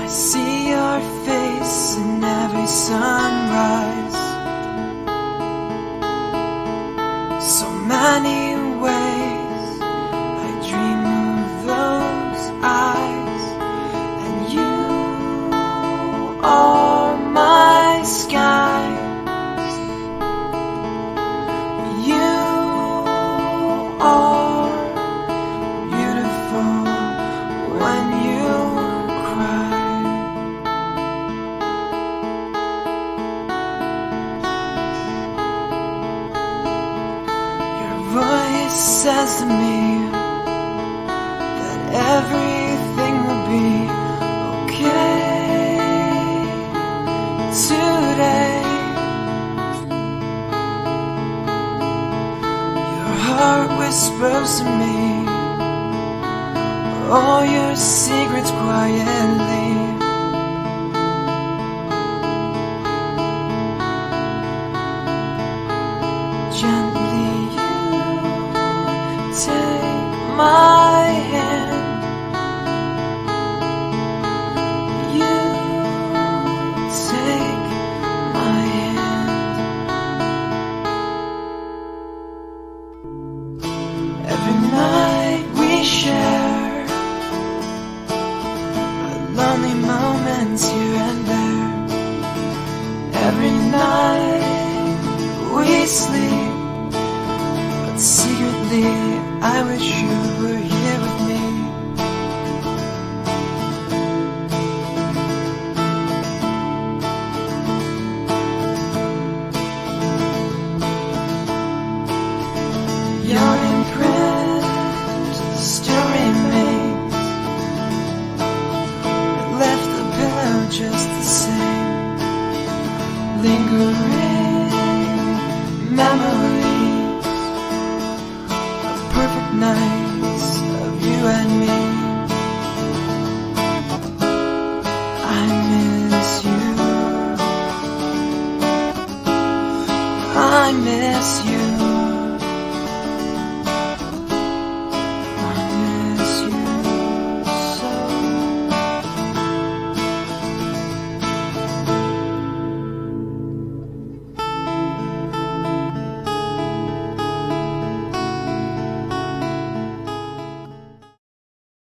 see your face in every sunrise. So many ways I dream of those eyes, and you are my skies. You are beautiful when you cry. Your voice says to me that everything will be okay today. Your heart whispers to me all your secrets quietly. Gently you take my hand. You take my hand. Every night we share lonely moments here and there. Every night we sleep, but secretly I wish you were here with me. Your imprint still remains. It left the pillow just the same, lingering